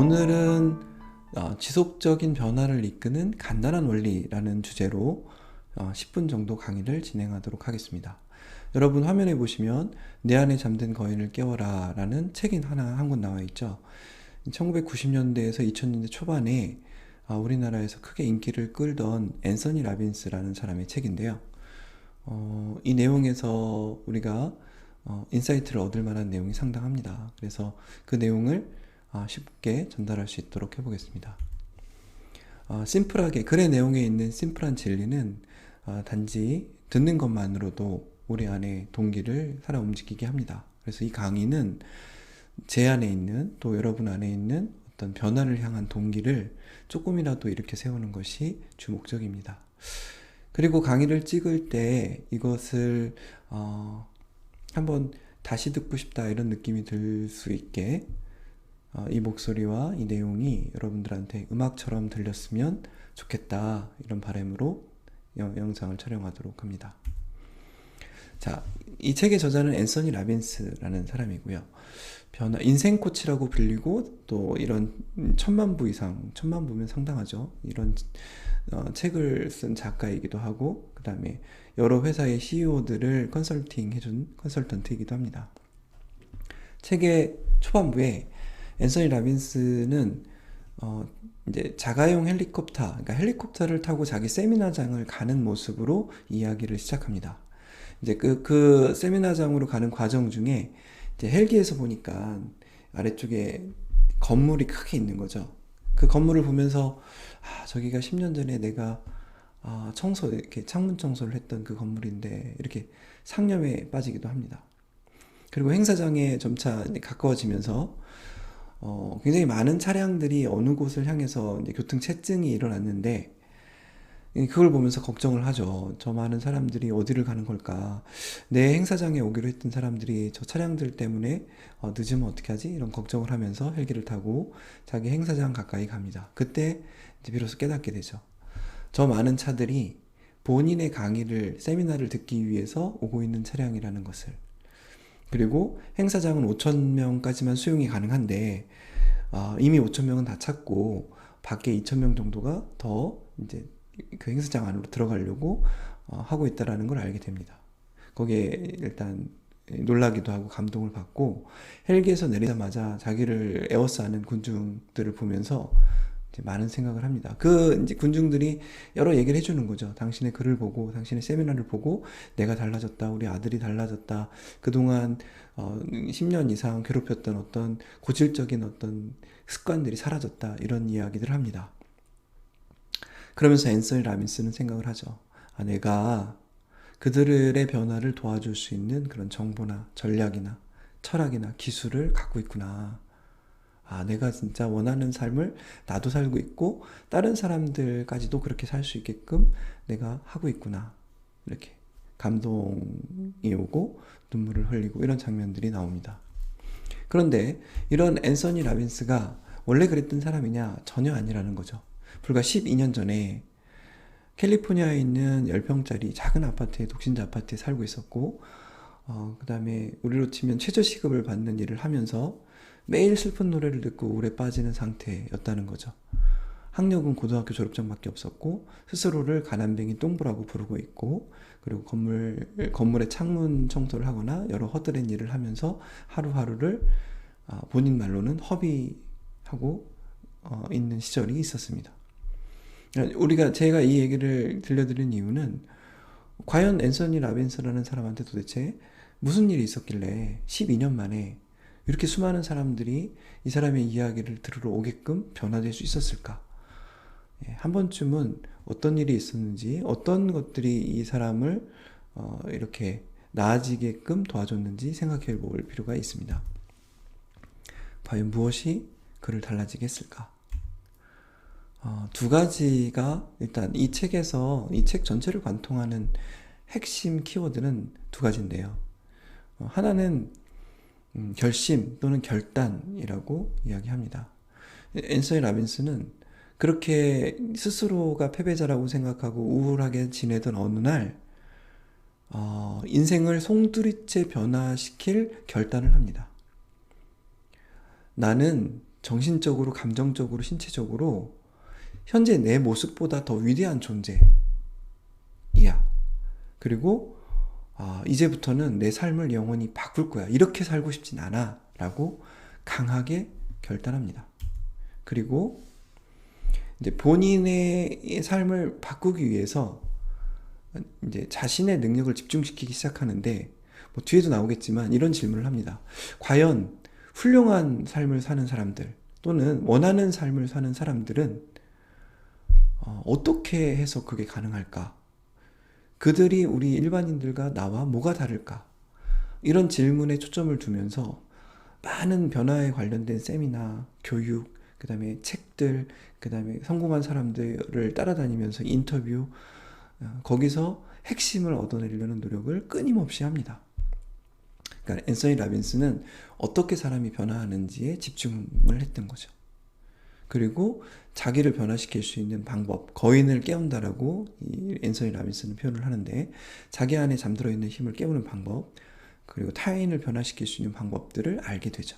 오늘은 지속적인 변화를 이끄는 간단한 원리라는 주제로 10분 정도 강의를 진행하도록 하겠습니다. 여러분 화면에 보시면 내 안에 잠든 거인을 깨워라 라는 책이 한 권 나와 있죠. 1990년대에서 2000년대 초반에 우리나라에서 크게 인기를 끌던 앤서니 라빈스라는 사람의 책인데요. 이 내용에서 우리가 인사이트를 얻을 만한 내용이 상당합니다. 그래서 그 내용을 쉽게 전달할 수 있도록 해보겠습니다. 심플하게 글의 내용에 있는 심플한 진리는 단지 듣는 것만으로도 우리 안에 동기를 살아 움직이게 합니다. 그래서 이 강의는 제 안에 있는 또 여러분 안에 있는 어떤 변화를 향한 동기를 조금이라도 이렇게 세우는 것이 주 목적입니다. 그리고 강의를 찍을 때 이것을 한번 다시 듣고 싶다 이런 느낌이 들 수 있게 이 목소리와 이 내용이 여러분들한테 음악처럼 들렸으면 좋겠다 이런 바람으로 영상을 촬영하도록 합니다. 자, 이 책의 저자는 앤서니 라빈스라는 사람이고요. 인생 코치라고 불리고 또 이런 1000만 부 이상, 1000만 부면 상당하죠. 이런 책을 쓴 작가이기도 하고 그 다음에 여러 회사의 CEO들을 컨설팅 해준 컨설턴트이기도 합니다. 책의 초반부에 앤서니 라빈스는 이제 자가용 헬리콥터, 그러니까 헬리콥터를 타고 자기 세미나장을 가는 모습으로 이야기를 시작합니다. 이제 그 세미나장으로 가는 과정 중에 이제 헬기에서 보니까 아래쪽에 건물이 크게 있는 거죠. 그 건물을 보면서 저기가 10년 전에 내가 이렇게 창문 청소를 했던 그 건물인데 이렇게 상념에 빠지기도 합니다. 그리고 행사장에 점차 가까워지면서 굉장히 많은 차량들이 어느 곳을 향해서 이제 교통 체증이 일어났는데 그걸 보면서 걱정을 하죠. 저 많은 사람들이 어디를 가는 걸까? 내 행사장에 오기로 했던 사람들이 저 차량들 때문에 늦으면 어떻게 하지? 이런 걱정을 하면서 헬기를 타고 자기 행사장 가까이 갑니다. 그때 이제 비로소 깨닫게 되죠. 저 많은 차들이 본인의 강의를, 세미나를 듣기 위해서 오고 있는 차량이라는 것을. 그리고 행사장은 5,000명까지만 수용이 가능한데 이미 5,000명은 다 찼고 밖에 2,000명 정도가 더 이제 그 행사장 안으로 들어가려고 하고 있다라는 걸 알게 됩니다. 거기에 일단 놀라기도 하고 감동을 받고 헬기에서 내리자마자 자기를 에워싸는 군중들을 보면서 이제 많은 생각을 합니다. 이제 군중들이 여러 얘기를 해주는 거죠. 당신의 글을 보고, 당신의 세미나를 보고, 내가 달라졌다, 우리 아들이 달라졌다, 그동안 10년 이상 괴롭혔던 어떤 고질적인 어떤 습관들이 사라졌다, 이런 이야기들을 합니다. 그러면서 앤서니 라빈스는 생각을 하죠. 내가 그들의 변화를 도와줄 수 있는 그런 정보나 전략이나 철학이나 기술을 갖고 있구나. 내가 진짜 원하는 삶을 나도 살고 있고 다른 사람들까지도 그렇게 살 수 있게끔 내가 하고 있구나. 이렇게 감동이 오고 눈물을 흘리고 이런 장면들이 나옵니다. 그런데 이런 앤서니 라빈스가 원래 그랬던 사람이냐? 전혀 아니라는 거죠. 불과 12년 전에 캘리포니아에 있는 10평짜리 작은 아파트에, 독신자 아파트에 살고 있었고 그 다음에 우리로 치면 최저시급을 받는 일을 하면서 매일 슬픈 노래를 듣고 우울에 빠지는 상태였다는 거죠. 학력은 고등학교 졸업장밖에 없었고 스스로를 가난뱅이 똥부라고 부르고 있고 그리고 건물의 창문 청소를 하거나 여러 헛된 일을 하면서 하루하루를 본인 말로는 허비하고 있는 시절이 있었습니다. 제가 이 얘기를 들려드린 이유는 과연 앤서니 라빈스라는 사람한테 도대체 무슨 일이 있었길래 12년 만에 이렇게 수많은 사람들이 이 사람의 이야기를 들으러 오게끔 변화될 수 있었을까? 한 번쯤은 어떤 일이 있었는지, 어떤 것들이 이 사람을 이렇게 나아지게끔 도와줬는지 생각해 볼 필요가 있습니다. 과연 무엇이 그를 달라지게 했을까? 두 가지가 일단 이 책에서 이 책 전체를 관통하는 핵심 키워드는 두 가지인데요. 하나는 결심 또는 결단이라고 이야기합니다. 앤서니 라빈스는 그렇게 스스로가 패배자라고 생각하고 우울하게 지내던 어느 날 인생을 송두리째 변화시킬 결단을 합니다. 나는 정신적으로, 감정적으로, 신체적으로 현재 내 모습보다 더 위대한 존재이야. 그리고 이제부터는 내 삶을 영원히 바꿀 거야. 이렇게 살고 싶진 않아. 라고 강하게 결단합니다. 그리고 이제 본인의 삶을 바꾸기 위해서 이제 자신의 능력을 집중시키기 시작하는데, 뭐 뒤에도 나오겠지만 이런 질문을 합니다. 과연 훌륭한 삶을 사는 사람들 또는 원하는 삶을 사는 사람들은 어떻게 해서 그게 가능할까? 그들이 우리 일반인들과 나와 뭐가 다를까? 이런 질문에 초점을 두면서 많은 변화에 관련된 세미나, 교육, 그 다음에 책들, 그 다음에 성공한 사람들을 따라다니면서 인터뷰, 거기서 핵심을 얻어내려는 노력을 끊임없이 합니다. 그러니까 앤서니 라빈스는 어떻게 사람이 변화하는지에 집중을 했던 거죠. 그리고 자기를 변화시킬 수 있는 방법, 거인을 깨운다라고 이 앤서니 라빈스는 표현을 하는데, 자기 안에 잠들어 있는 힘을 깨우는 방법, 그리고 타인을 변화시킬 수 있는 방법들을 알게 되죠.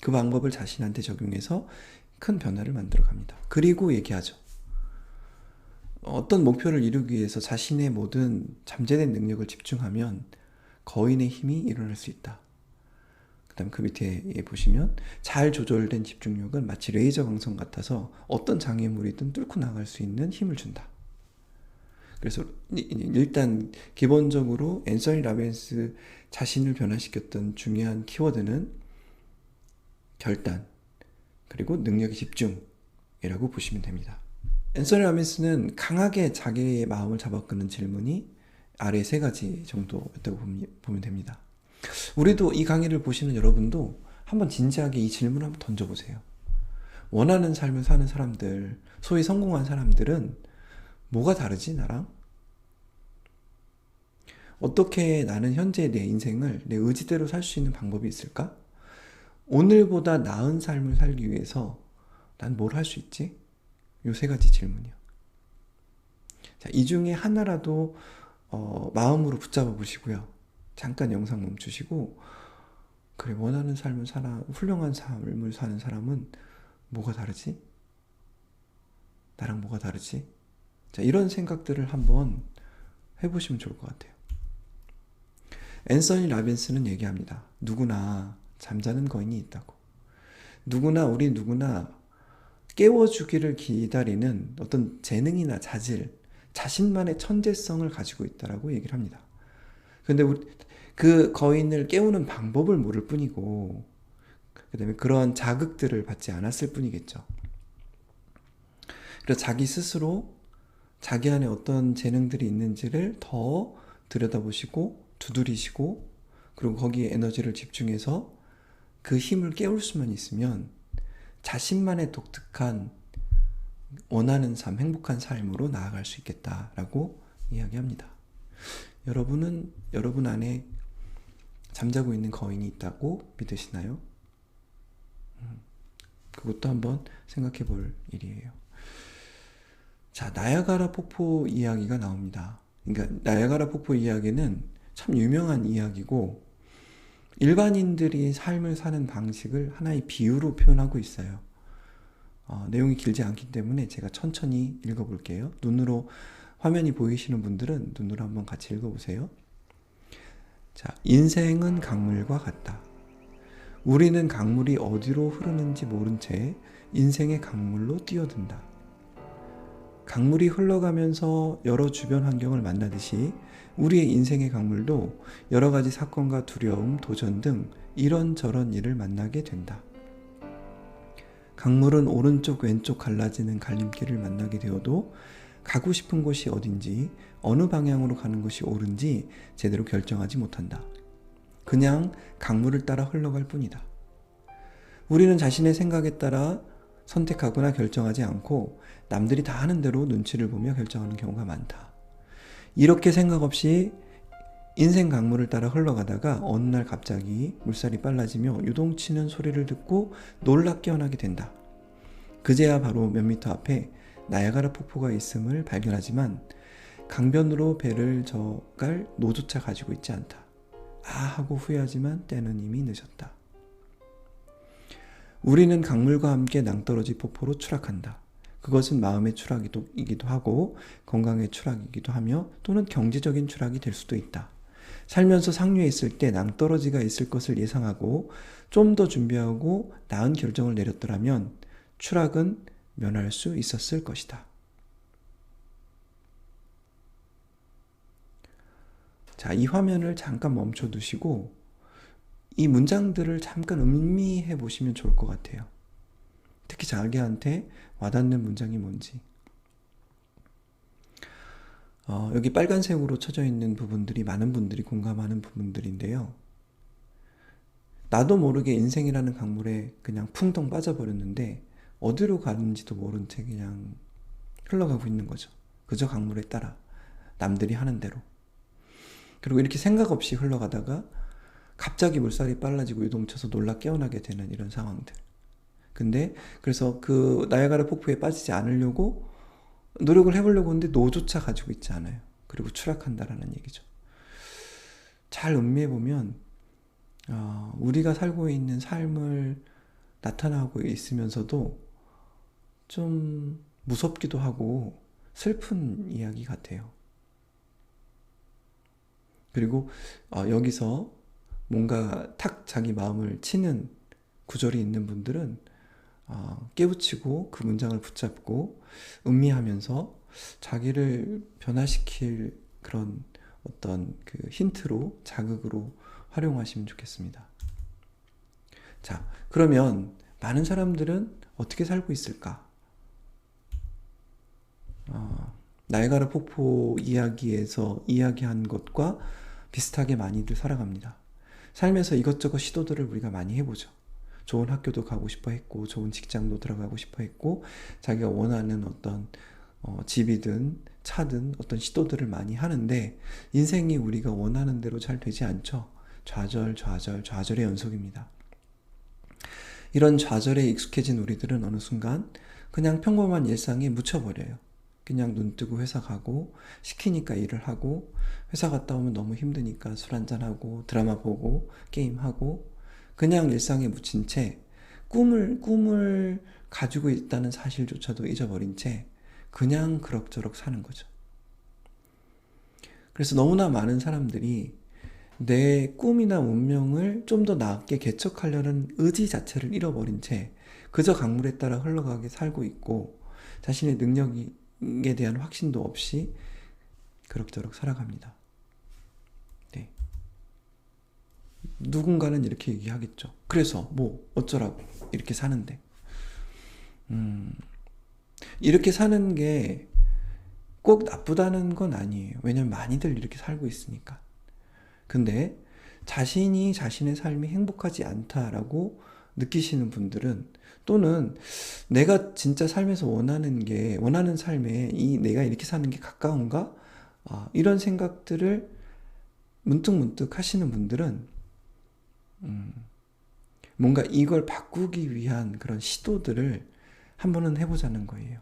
그 방법을 자신한테 적용해서 큰 변화를 만들어 갑니다. 그리고 얘기하죠. 어떤 목표를 이루기 위해서 자신의 모든 잠재된 능력을 집중하면 거인의 힘이 일어날 수 있다. 그 다음 그 밑에 보시면 잘 조절된 집중력은 마치 레이저 광선 같아서 어떤 장애물이든 뚫고 나갈 수 있는 힘을 준다. 그래서 일단 기본적으로 앤서니 라빈스 자신을 변화시켰던 중요한 키워드는 결단, 그리고 능력의 집중이라고 보시면 됩니다. 앤서니 라빈스는 강하게 자기의 마음을 잡아끄는 질문이 아래 3가지 정도였다고 보면 됩니다. 우리도 이 강의를 보시는 여러분도 한번 진지하게 이 질문을 한번 던져보세요. 원하는 삶을 사는 사람들, 소위 성공한 사람들은 뭐가 다르지, 나랑? 어떻게 나는 현재 내 인생을 내 의지대로 살 수 있는 방법이 있을까? 오늘보다 나은 삶을 살기 위해서 난 뭘 할 수 있지? 요 3가지 질문이요. 자, 이 중에 하나라도 마음으로 붙잡아 보시고요. 잠깐 영상 멈추시고, 그래, 원하는 삶을 훌륭한 삶을 사는 사람은 뭐가 다르지? 나랑 뭐가 다르지? 자, 이런 생각들을 한번 해보시면 좋을 것 같아요. 앤서니 라빈스는 얘기합니다. 누구나 잠자는 거인이 있다고. 우리 누구나 깨워주기를 기다리는 어떤 재능이나 자질, 자신만의 천재성을 가지고 있다라고 얘기를 합니다. 근데 그 거인을 깨우는 방법을 모를 뿐이고, 그 다음에 그런 자극들을 받지 않았을 뿐이겠죠. 그래서 자기 스스로 자기 안에 어떤 재능들이 있는지를 더 들여다보시고 두드리시고, 그리고 거기에 에너지를 집중해서 그 힘을 깨울 수만 있으면 자신만의 독특한 원하는 삶, 행복한 삶으로 나아갈 수 있겠다라고 이야기합니다. 여러분은 여러분 안에 잠자고 있는 거인이 있다고 믿으시나요? 그것도 한번 생각해 볼 일이에요. 자, 나야가라 폭포 이야기가 나옵니다. 그러니까 나야가라 폭포 이야기는 참 유명한 이야기고, 일반인들이 삶을 사는 방식을 하나의 비유로 표현하고 있어요. 내용이 길지 않기 때문에 제가 천천히 읽어볼게요. 눈으로 화면이 보이시는 분들은 눈으로 한번 같이 읽어보세요. 자, 인생은 강물과 같다. 우리는 강물이 어디로 흐르는지 모른 채 인생의 강물로 뛰어든다. 강물이 흘러가면서 여러 주변 환경을 만나듯이 우리의 인생의 강물도 여러 가지 사건과 두려움, 도전 등 이런저런 일을 만나게 된다. 강물은 오른쪽 왼쪽 갈라지는 갈림길을 만나게 되어도 가고 싶은 곳이 어딘지, 어느 방향으로 가는 것이 옳은지 제대로 결정하지 못한다. 그냥 강물을 따라 흘러갈 뿐이다. 우리는 자신의 생각에 따라 선택하거나 결정하지 않고 남들이 다 하는 대로 눈치를 보며 결정하는 경우가 많다. 이렇게 생각 없이 인생 강물을 따라 흘러가다가 어느 날 갑자기 물살이 빨라지며 유동치는 소리를 듣고 놀랍게 깨어나게 된다. 그제야 바로 몇 미터 앞에 나야가라 폭포가 있음을 발견하지만 강변으로 배를 저갈 노조차 가지고 있지 않다. 하고 후회하지만 때는 이미 늦었다. 우리는 강물과 함께 낭떠러지 폭포로 추락한다. 그것은 마음의 추락이기도 하고 건강의 추락이기도 하며 또는 경제적인 추락이 될 수도 있다. 살면서 상류에 있을 때 낭떠러지가 있을 것을 예상하고 좀 더 준비하고 나은 결정을 내렸더라면 추락은 면할 수 있었을 것이다. 자, 이 화면을 잠깐 멈춰 두시고 이 문장들을 잠깐 음미해 보시면 좋을 것 같아요. 특히 자기한테 와닿는 문장이 뭔지. 여기 빨간색으로 쳐져 있는 부분들이 많은 분들이 공감하는 부분들인데요. 나도 모르게 인생이라는 강물에 그냥 풍덩 빠져버렸는데 어디로 가는지도 모른 채 그냥 흘러가고 있는 거죠. 그저 강물에 따라 남들이 하는 대로. 그리고 이렇게 생각 없이 흘러가다가 갑자기 물살이 빨라지고 요동쳐서 놀라 깨어나게 되는 이런 상황들. 근데 그래서 그 나야가라 폭포에 빠지지 않으려고 노력을 해보려고 하는데 노조차 가지고 있지 않아요. 그리고 추락한다라는 얘기죠. 잘 음미해보면 우리가 살고 있는 삶을 나타나고 있으면서도 좀 무섭기도 하고 슬픈 이야기 같아요. 그리고 여기서 뭔가 탁 자기 마음을 치는 구절이 있는 분들은 깨우치고 그 문장을 붙잡고 음미하면서 자기를 변화시킬 그런 어떤 그 힌트로 자극으로 활용하시면 좋겠습니다. 자, 그러면 많은 사람들은 어떻게 살고 있을까? 나이아가라 폭포 이야기에서 이야기한 것과 비슷하게 많이들 살아갑니다. 삶에서 이것저것 시도들을 우리가 많이 해보죠. 좋은 학교도 가고 싶어 했고 좋은 직장도 들어가고 싶어 했고 자기가 원하는 어떤 집이든 차든 어떤 시도들을 많이 하는데 인생이 우리가 원하는 대로 잘 되지 않죠. 좌절의 연속입니다. 이런 좌절에 익숙해진 우리들은 어느 순간 그냥 평범한 일상에 묻혀버려요. 그냥 눈 뜨고 회사 가고 시키니까 일을 하고 회사 갔다 오면 너무 힘드니까 술 한잔하고 드라마 보고 게임하고 그냥 일상에 묻힌 채 꿈을 가지고 있다는 사실조차도 잊어버린 채 그냥 그럭저럭 사는 거죠. 그래서 너무나 많은 사람들이 내 꿈이나 운명을 좀 더 나게 개척하려는 의지 자체를 잃어버린 채 그저 강물에 따라 흘러가게 살고 있고 자신의 능력에 대한 확신도 없이 그럭저럭 살아갑니다. 네. 누군가는 이렇게 얘기하겠죠. 그래서 뭐 어쩌라고 이렇게 사는데 이렇게 사는 게 꼭 나쁘다는 건 아니에요. 왜냐면 많이들 이렇게 살고 있으니까. 근데 자신이 자신의 삶이 행복하지 않다라고 느끼시는 분들은 또는 내가 진짜 삶에서 원하는 삶에 내가 이렇게 사는 게 가까운가? 이런 생각들을 문득문득 하시는 분들은 뭔가 이걸 바꾸기 위한 그런 시도들을 한번은 해보자는 거예요.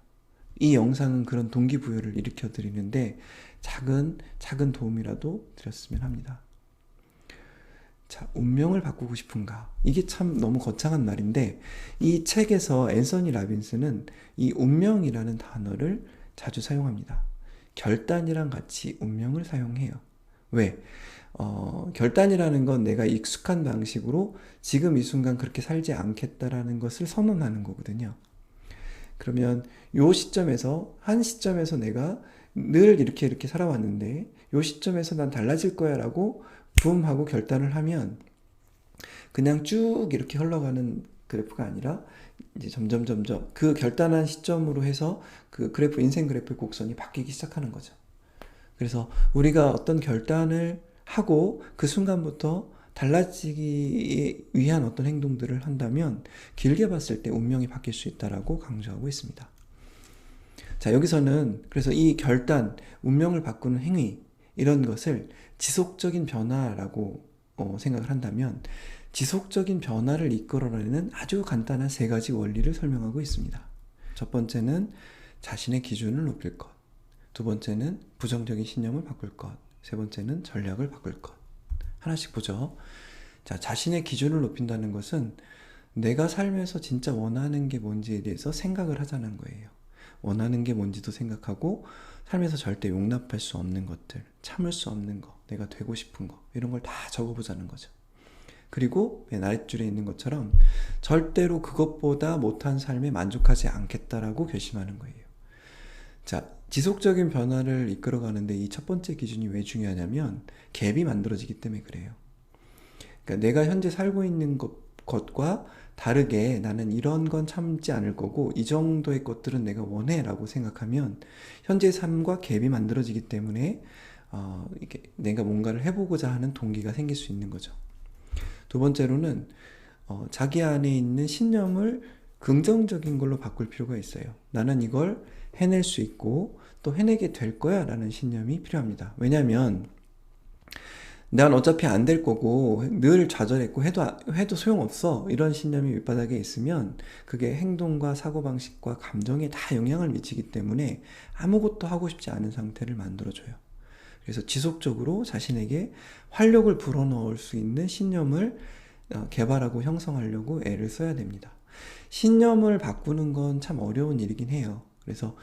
이 영상은 그런 동기부여를 일으켜 드리는데 작은 도움이라도 드렸으면 합니다. 자, 운명을 바꾸고 싶은가? 이게 참 너무 거창한 말인데 이 책에서 앤서니 라빈스는 이 운명이라는 단어를 자주 사용합니다. 결단이랑 같이 운명을 사용해요. 왜? 결단이라는 건 내가 익숙한 방식으로 지금 이 순간 그렇게 살지 않겠다라는 것을 선언하는 거거든요. 그러면 한 시점에서 내가 늘 이렇게 살아왔는데 요 시점에서 난 달라질 거야 라고 붐 하고 결단을 하면 그냥 쭉 이렇게 흘러가는 그래프가 아니라 이제 점점 그 결단한 시점으로 해서 그 인생 그래프의 곡선이 바뀌기 시작하는 거죠. 그래서 우리가 어떤 결단을 하고 그 순간부터 달라지기 위한 어떤 행동들을 한다면 길게 봤을 때 운명이 바뀔 수 있다라고 강조하고 있습니다. 자, 여기서는 그래서 이 결단, 운명을 바꾸는 행위 이런 것을 지속적인 변화라고 생각을 한다면 지속적인 변화를 이끌어내는 아주 간단한 3가지 원리를 설명하고 있습니다. 첫 번째는 자신의 기준을 높일 것, 두 번째는 부정적인 신념을 바꿀 것, 세 번째는 전략을 바꿀 것. 하나씩 보죠. 자, 자신의 기준을 높인다는 것은 내가 삶에서 진짜 원하는 게 뭔지에 대해서 생각을 하자는 거예요. 원하는 게 뭔지도 생각하고 삶에서 절대 용납할 수 없는 것들, 참을 수 없는 거, 내가 되고 싶은 거 이런 걸 다 적어보자는 거죠. 그리고 맨 아랫줄에 있는 것처럼 절대로 그것보다 못한 삶에 만족하지 않겠다라고 결심하는 거예요. 자, 지속적인 변화를 이끌어가는데 이 첫 번째 기준이 왜 중요하냐면 갭이 만들어지기 때문에 그래요. 그러니까 내가 현재 살고 있는 것과 다르게 나는 이런 건 참지 않을 거고 이 정도의 것들은 내가 원해 라고 생각하면 현재 삶과 갭이 만들어지기 때문에 이게 내가 뭔가를 해보고자 하는 동기가 생길 수 있는 거죠. 두 번째로는 자기 안에 있는 신념을 긍정적인 걸로 바꿀 필요가 있어요. 나는 이걸 해낼 수 있고 또 해내게 될 거야 라는 신념이 필요합니다. 왜냐하면 난 어차피 안 될 거고 늘 좌절했고 해도 소용없어 이런 신념이 밑바닥에 있으면 그게 행동과 사고방식과 감정에 다 영향을 미치기 때문에 아무것도 하고 싶지 않은 상태를 만들어줘요. 그래서 지속적으로 자신에게 활력을 불어넣을 수 있는 신념을 개발하고 형성하려고 애를 써야 됩니다. 신념을 바꾸는 건 참 어려운 일이긴 해요. 그래서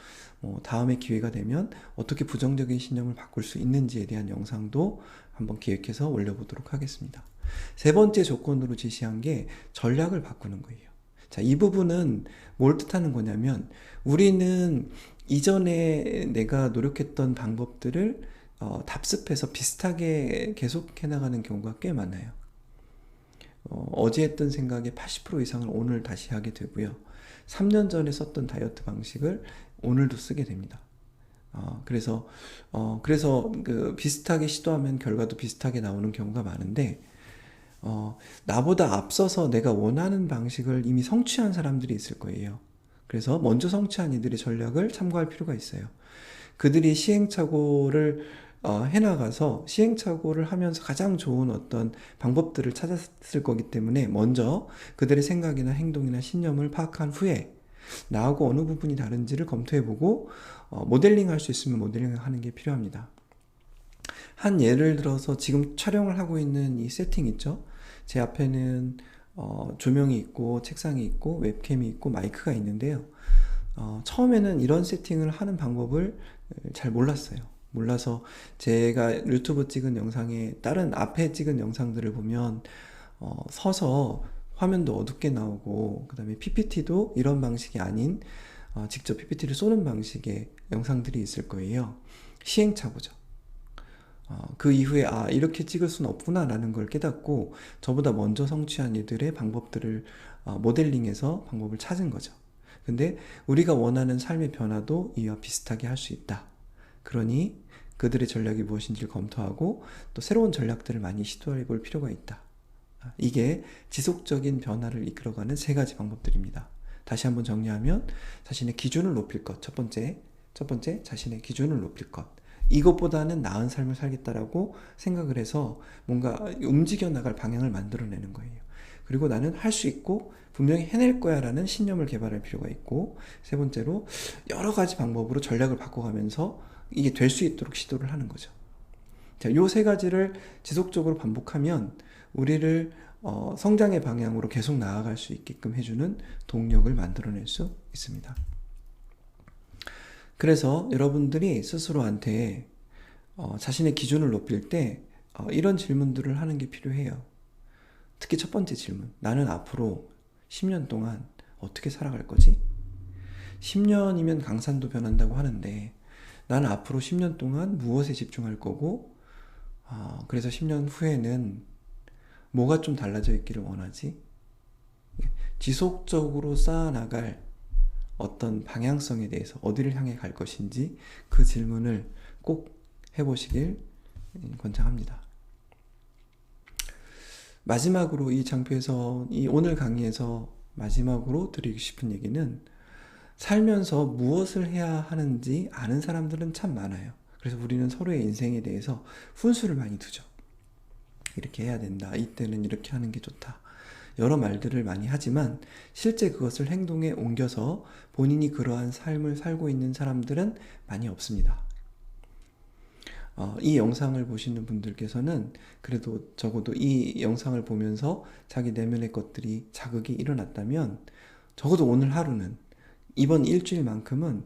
다음에 기회가 되면 어떻게 부정적인 신념을 바꿀 수 있는지에 대한 영상도 한번 기획해서 올려보도록 하겠습니다. 세 번째 조건으로 제시한 게 전략을 바꾸는 거예요. 자, 이 부분은 뭘 뜻하는 거냐면 우리는 이전에 내가 노력했던 방법들을 답습해서 비슷하게 계속해 나가는 경우가 꽤 많아요. 어제 했던 생각의 80% 이상을 오늘 다시 하게 되고요. 3년 전에 썼던 다이어트 방식을 오늘도 쓰게 됩니다. 그래서 비슷하게 시도하면 결과도 비슷하게 나오는 경우가 많은데, 나보다 앞서서 내가 원하는 방식을 이미 성취한 사람들이 있을 거예요. 그래서 먼저 성취한 이들의 전략을 참고할 필요가 있어요. 그들이 시행착오를 해나가서 시행착오를 하면서 가장 좋은 어떤 방법들을 찾았을 거기 때문에 먼저 그들의 생각이나 행동이나 신념을 파악한 후에 나하고 어느 부분이 다른지를 검토해보고 모델링 할 수 있으면 모델링을 하는 게 필요합니다. 한 예를 들어서 지금 촬영을 하고 있는 이 세팅 있죠? 제 앞에는 조명이 있고 책상이 있고 웹캠이 있고 마이크가 있는데요. 처음에는 이런 세팅을 하는 방법을 잘 몰라서 제가 유튜브 찍은 영상에 다른 앞에 찍은 영상들을 보면 서서 화면도 어둡게 나오고 그 다음에 PPT도 이런 방식이 아닌 직접 PPT를 쏘는 방식의 영상들이 있을 거예요. 시행착오죠. 그 이후에 이렇게 찍을 수는 없구나 라는 걸 깨닫고 저보다 먼저 성취한 이들의 방법들을 모델링해서 방법을 찾은 거죠. 근데 우리가 원하는 삶의 변화도 이와 비슷하게 할 수 있다. 그러니 그들의 전략이 무엇인지를 검토하고 또 새로운 전략들을 많이 시도해 볼 필요가 있다. 이게 지속적인 변화를 이끌어가는 세 가지 방법들입니다. 다시 한번 정리하면 자신의 기준을 높일 것. 첫 번째 자신의 기준을 높일 것. 이것보다는 나은 삶을 살겠다라고 생각을 해서 뭔가 움직여 나갈 방향을 만들어내는 거예요. 그리고 나는 할 수 있고 분명히 해낼 거야 라는 신념을 개발할 필요가 있고, 세 번째로 여러 가지 방법으로 전략을 바꿔가면서 이게 될 수 있도록 시도를 하는 거죠. 자, 요 세 가지를 지속적으로 반복하면 우리를 성장의 방향으로 계속 나아갈 수 있게끔 해주는 동력을 만들어낼 수 있습니다. 그래서 여러분들이 스스로한테 자신의 기준을 높일 때 이런 질문들을 하는 게 필요해요. 특히 첫 번째 질문. 나는 앞으로 10년 동안 어떻게 살아갈 거지? 10년이면 강산도 변한다고 하는데 나는 앞으로 10년 동안 무엇에 집중할 거고 그래서 10년 후에는 뭐가 좀 달라져 있기를 원하지? 지속적으로 쌓아나갈 어떤 방향성에 대해서 어디를 향해 갈 것인지 그 질문을 꼭 해보시길 권장합니다. 마지막으로 이 장표에서 이 오늘 강의에서 마지막으로 드리고 싶은 얘기는 살면서 무엇을 해야 하는지 아는 사람들은 참 많아요. 그래서 우리는 서로의 인생에 대해서 훈수를 많이 두죠. 이렇게 해야 된다. 이때는 이렇게 하는 게 좋다. 여러 말들을 많이 하지만 실제 그것을 행동에 옮겨서 본인이 그러한 삶을 살고 있는 사람들은 많이 없습니다. 이 영상을 보시는 분들께서는 그래도 적어도 이 영상을 보면서 자기 내면의 것들이 자극이 일어났다면 적어도 오늘 하루는, 이번 일주일만큼은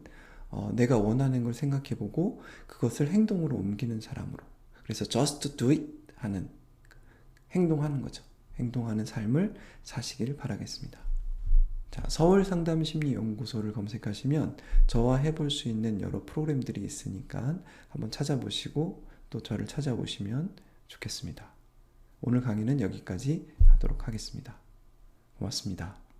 내가 원하는 걸 생각해보고 그것을 행동으로 옮기는 사람으로, 그래서 just do it 하는, 행동하는 거죠. 행동하는 삶을 사시기를 바라겠습니다. 자, 서울 상담 심리 연구소를 검색하시면 저와 해볼 수 있는 여러 프로그램들이 있으니까 한번 찾아보시고 또 저를 찾아보시면 좋겠습니다. 오늘 강의는 여기까지 하도록 하겠습니다. 고맙습니다.